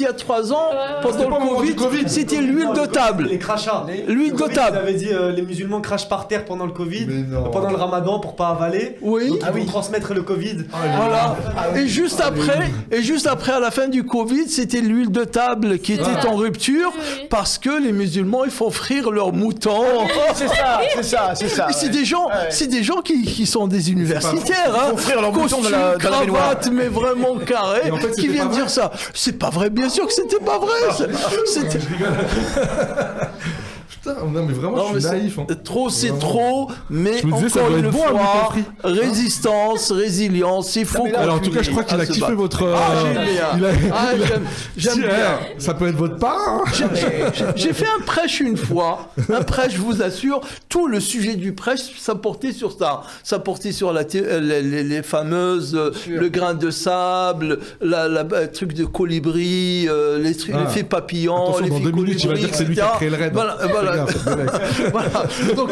y a 3 ans, pendant le Covid, c'était l'huile de table. Les crachats. L'huile de table. Vous avez dit les musulmans crachent par terre pendant le Covid, pendant le Ramadan pour pas avaler. Oui. Donc ils vont transmettre le Covid. Voilà. Et juste après, à la fin du Covid, c'était l'huile de table qui était en rupture parce que les musulmans, il faut frire leurs moutons. C'est ça. Et c'est des gens qui sont des universitaires, hein. Offrir leur bouton de la cravate, mais vraiment carré, en fait, qui viennent dire ça. C'est pas vrai, bien sûr que c'était pas vrai. C'était... Putain, non mais vraiment, je suis naïf. Hein. Trop, c'est trop, mais je me disais, encore une fois, résistance, résilience, il faut... Alors en tout cas, je crois qu'il a kiffé votre... J'aime bien. Ça peut être votre parrain. J'ai fait un prêche une fois. Un prêche, je vous assure, tout le sujet du prêche, ça portait sur ça. Ça portait sur les fameuses, le grain de sable, le truc de colibri, l'effet papillon, l'effet colibri. Dans 2 minutes, il va dire que c'est lui qui a créé le raid. Voilà. Donc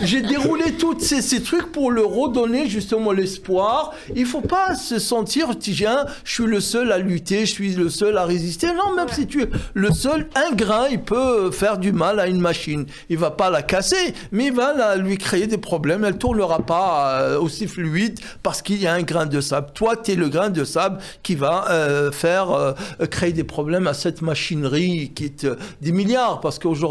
j'ai déroulé tous ces trucs pour leur redonner justement l'espoir. Il faut pas se sentir, tiens, je suis le seul à lutter, je suis le seul à résister. Non, même si tu es le seul, un grain, il peut faire du mal à une machine. Il va pas la casser, mais il va lui créer des problèmes. Elle tournera pas aussi fluide parce qu'il y a un grain de sable. Toi, tu es le grain de sable qui va créer des problèmes à cette machinerie qui est des milliards. Parce qu'aujourd'hui,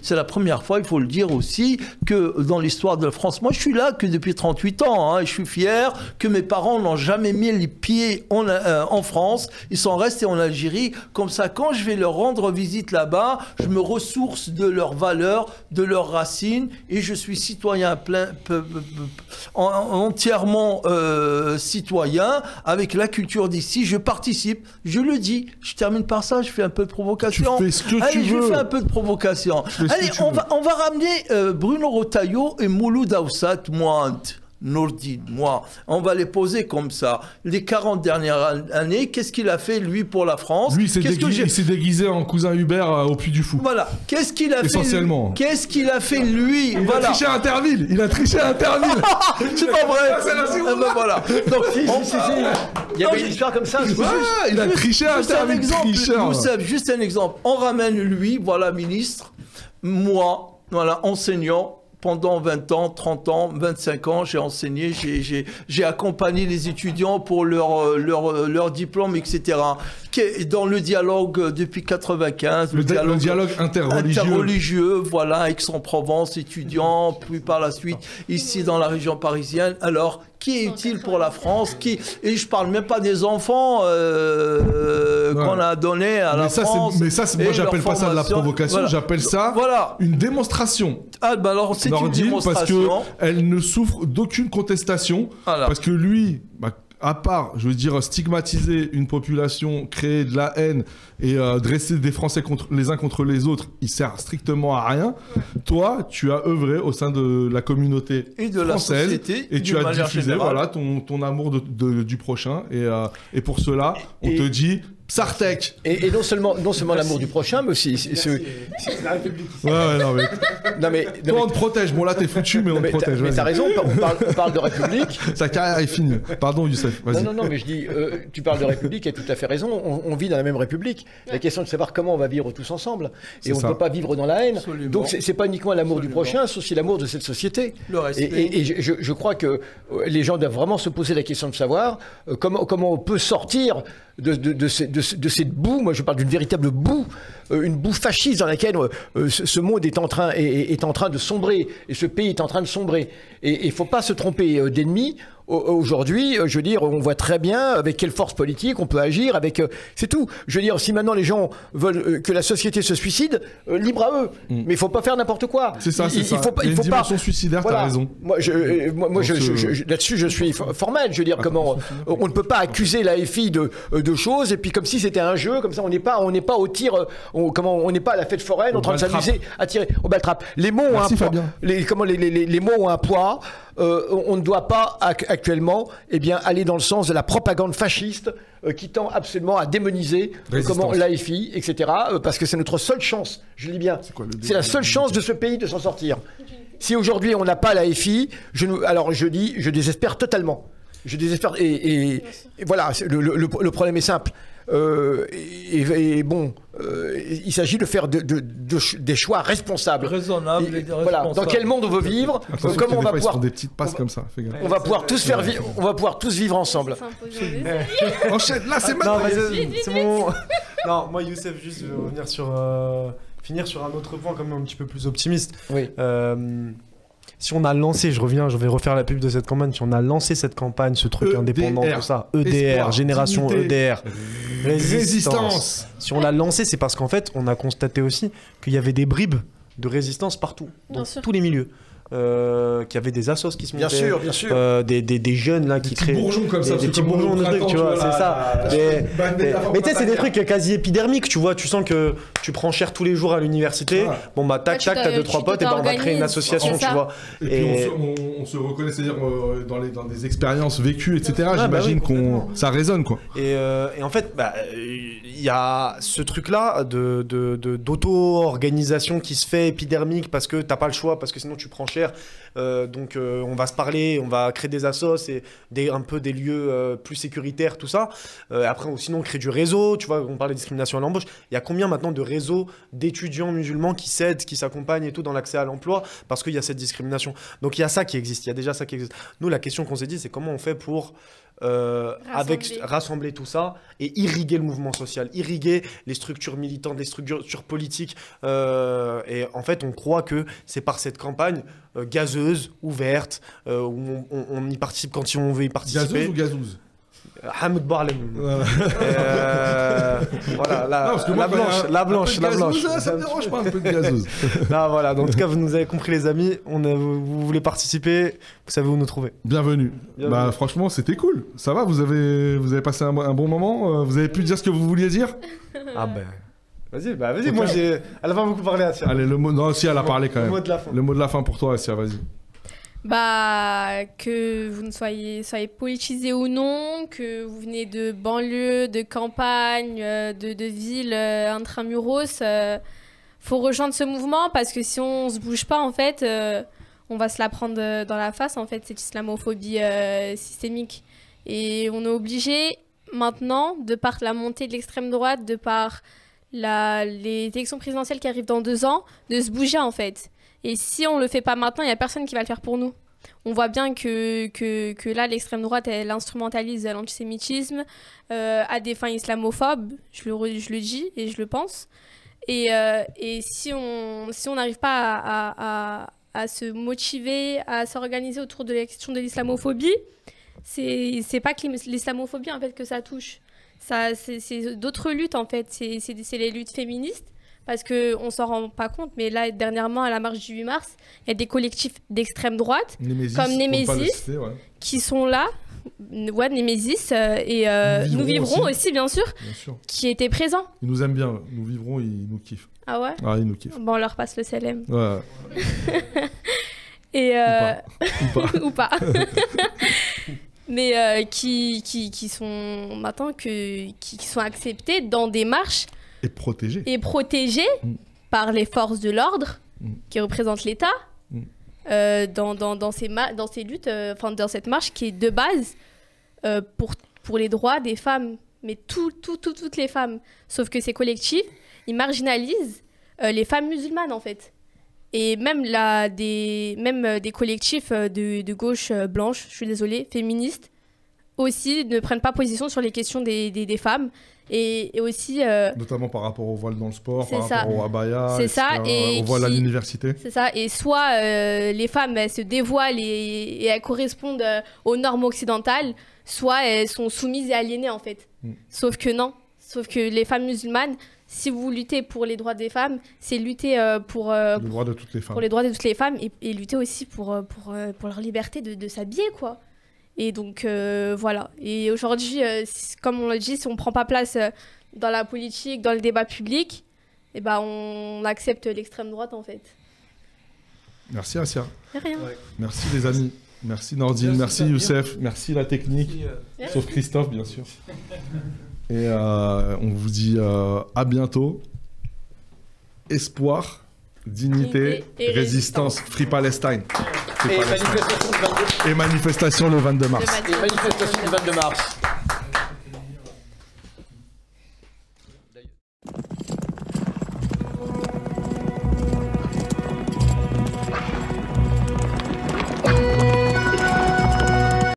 c'est la première fois, il faut le dire aussi, que dans l'histoire de la France, moi je suis là que depuis 38 ans, hein, et je suis fier que mes parents n'ont jamais mis les pieds en France, ils sont restés en Algérie, comme ça quand je vais leur rendre visite là-bas, je me ressource de leurs valeurs, de leurs racines, et je suis citoyen entièrement citoyen, avec la culture d'ici, je participe, je le dis, je termine par ça, je fais un peu de provocation. Tu fais ce que tu veux. Je fais un peu de provocation. Allez, on va ramener Bruno Retailleau et Mouloud Aoussat, Nourdine, moi. On va les poser comme ça. Les 40 dernières années, qu'est-ce qu'il a fait, lui, pour la France? Lui, il s'est déguisé en cousin Hubert au Puy du Fou. Voilà. Qu'est-ce qu'il a fait? Essentiellement. Qu'est-ce qu'il a fait, lui? Il a triché à Interville. C'est pas vrai. Voilà. Donc, il y avait une histoire comme ça. Il a triché à Interville. Juste un exemple. On ramène lui, voilà, ministre. Moi, voilà, enseignant. Pendant 20 ans, 30 ans, 25 ans, j'ai enseigné, j'ai accompagné les étudiants pour leur diplôme, etc. Dans le dialogue depuis 95. Le dialogue interreligieux. Voilà, Aix-en-Provence, étudiants, puis par la suite, ici dans la région parisienne. Alors, qui est utile pour la France, et je parle même pas des enfants qu'on a donnés à la France. Mais ça, moi, j'appelle pas ça de la provocation, voilà. J'appelle ça une démonstration. Ah, bah alors, c'est une démonstration. Parce qu'elle ne souffre d'aucune contestation. Voilà. Parce que lui, à part, je veux dire, stigmatiser une population, créer de la haine et dresser des Français les uns contre les autres, il sert strictement à rien. Toi, tu as œuvré au sein de la communauté et de française la société, et tu as diffusé voilà, ton amour du prochain. Et pour cela, on te dit... Sartek. Et non seulement l'amour du prochain, mais aussi... C'est la République. Ouais, non, mais toi, on te protège. Bon, là, t'es foutu, mais on te protège. Mais t'as raison, on parle de République. Sa carrière est finie. Pardon, Youssef, vas-y. Non, mais je dis, tu parles de République, et tout à fait raison. On vit dans la même République. La question de savoir comment on va vivre tous ensemble. Et on ne peut pas vivre dans la haine. Absolument. Donc, c'est pas uniquement l'amour du prochain, c'est aussi l'amour de cette société. Le respect. Et je crois que les gens doivent vraiment se poser la question de savoir comment on peut sortir de cette boue. Moi, je parle d'une véritable boue, une boue fasciste dans laquelle ce monde est en train de sombrer, et ce pays est en train de sombrer. Et il ne faut pas se tromper d'ennemis. Aujourd'hui, je veux dire, on voit très bien avec quelle force politique on peut agir, c'est tout. Je veux dire, si maintenant les gens veulent que la société se suicide, libre à eux. Mais il ne faut pas faire n'importe quoi. C'est ça, c'est ça. Il y a une dimension suicidaire, voilà. T'as raison. Moi, là-dessus, je suis formel. Je veux dire, comment on ne peut pas accuser la FI de choses, et puis comme si c'était un jeu, comme ça on n'est pas au tir, on n'est pas à la fête foraine en train de s'amuser à tirer au baltrap. Les mots ont un poids. Les mots ont un poids. On ne doit pas actuellement aller dans le sens de la propagande fasciste qui tend absolument à démoniser l'AFI, etc. Parce que c'est notre seule chance, je le dis bien, c'est la seule chance de ce pays de s'en sortir. Si aujourd'hui on n'a pas l'AFI, alors je désespère totalement. Je désespère et voilà, le problème est simple. Il s'agit de faire des choix responsables. Raisonnables et responsables. Voilà. Dans quel monde on veut vivre, comment on va pouvoir... des petites passes comme ça, fais gaffe. On va pouvoir tous vivre ensemble. Enchaîne, là c'est maintenant. C'est mon... Non, moi Youssef, juste je vais revenir finir sur un autre point quand même un petit peu plus optimiste. Oui. Si on a lancé, je vais refaire la pub de cette campagne, si on a lancé cette campagne, ce truc indépendant, tout ça, EDR, Espoir, génération dignité, EDR, résistance. Si on l'a lancé, c'est parce qu'en fait, on a constaté aussi qu'il y avait des bribes de résistance partout, dans tous les milieux. Qu'il y avait des assos qui se montaient, bien sûr. Des jeunes là qui créent bourgeons comme ça, des petits bourgeons de trucs, tu vois, c'est ça. Mais tu sais, c'est des trucs quasi épidermiques, tu vois, tu sens que tu prends cher tous les jours à l'université, bon bah tac, t'as 2-3 potes et bah on va créer une association, tu vois. Et puis on se reconnaît, c'est-à-dire dans des expériences vécues, etc. J'imagine ça résonne, quoi. Et en fait, il y a ce truc-là d'auto-organisation qui se fait épidermique parce que t'as pas le choix, parce que sinon tu prends cher. Donc on va se parler, on va créer des assos et un peu des lieux plus sécuritaires, tout ça. Après, sinon on crée du réseau, tu vois, on parle de discrimination à l'embauche. Il y a combien maintenant de réseaux d'étudiants musulmans qui s'aident, qui s'accompagnent et tout dans l'accès à l'emploi parce qu'il y a cette discrimination. Donc il y a ça qui existe, il y a déjà ça qui existe. Nous, la question qu'on s'est dit, c'est comment on fait pour rassembler tout ça et irriguer le mouvement social, irriguer les structures militantes, les structures politiques. Et en fait, on croit que c'est par cette campagne gazeuse, ouverte, où on y participe quand on veut y participer. Gazeuse ou gazouse? Hamoud Barlem. Voilà, la blanche. Ça me dérange pas un peu de gazeuse. Non, voilà, donc, en tout cas, vous nous avez compris, les amis. Vous voulez participer, vous savez où nous trouver. Bienvenue. Bah, franchement, c'était cool. Ça va, vous avez passé un bon moment. Vous avez pu dire ce que vous vouliez dire? Ah ben. Vas-y, moi j'ai. Elle a pas beaucoup parlé, Assia. Allez, le mot. Non, si, elle a parlé quand même. Le mot de la fin. Le mot de la fin pour toi, Assia, vas-y. Que vous ne soyez politisé ou non, que vous venez de banlieue, de campagne, de ville intramuros, faut rejoindre ce mouvement parce que si on se bouge pas, en fait, on va se la prendre dans la face, en fait, cette islamophobie systémique. Et on est obligé maintenant, de par la montée de l'extrême droite, de par les élections présidentielles qui arrivent dans 2 ans, de se bouger, en fait. Et si on le fait pas maintenant, il n'y a personne qui va le faire pour nous. On voit bien que là, l'extrême droite, elle instrumentalise l'antisémitisme à des fins islamophobes, je le dis et je le pense. Et si on n'arrive pas à se motiver, à s'organiser autour de la question de l'islamophobie, c'est pas que l'islamophobie en fait que ça touche. C'est d'autres luttes en fait, c'est les luttes féministes. Parce qu'on ne s'en rend pas compte, mais là, dernièrement, à la marche du 8 mars, il y a des collectifs d'extrême droite, comme Némésis, qui sont là Némésis et Nous vivrons aussi, bien sûr, qui étaient présents. Ils nous aiment bien. Nous vivrons, ils nous kiffent. Ah ouais? Ah, ils nous kiffent. Bon, on leur passe le CLM. Ouais. Et Ou pas. ou pas. Mais qui sont maintenant qui sont acceptés dans des marches et protégés par les forces de l'ordre qui représentent l'État dans ces luttes, dans cette marche qui est de base pour les droits des femmes, mais toutes les femmes, sauf que ces collectifs ils marginalisent les femmes musulmanes en fait. Et même des collectifs de gauche blanche, je suis désolée, féministes, aussi ne prennent pas position sur les questions des femmes. Et aussi... notamment par rapport au voile dans le sport, par ça. rapport au abaya, c'est ça, et au voile à l'université. C'est ça, et soit les femmes elles se dévoilent et elles correspondent aux normes occidentales, soit elles sont soumises et aliénées en fait. Sauf que non, sauf que les femmes musulmanes, si vous luttez pour les droits des femmes, c'est lutter pour les droits de toutes les femmes. Pour les droits de toutes les femmes et lutter aussi pour leur liberté de s'habiller, quoi. Et donc, voilà. Et aujourd'hui, comme on l'a dit, si on ne prend pas place dans la politique, dans le débat public, eh ben, on accepte l'extrême droite, en fait. Merci, Assia. De rien. Ouais. Merci, les amis. Merci, Nordine. Merci, Youssef. Merci, la technique. Sauf Christophe, bien sûr. Et on vous dit à bientôt. Espoir, dignité et résistance. Free Palestine. Et manifestation le 22 mars. Et manifestation le 22 mars.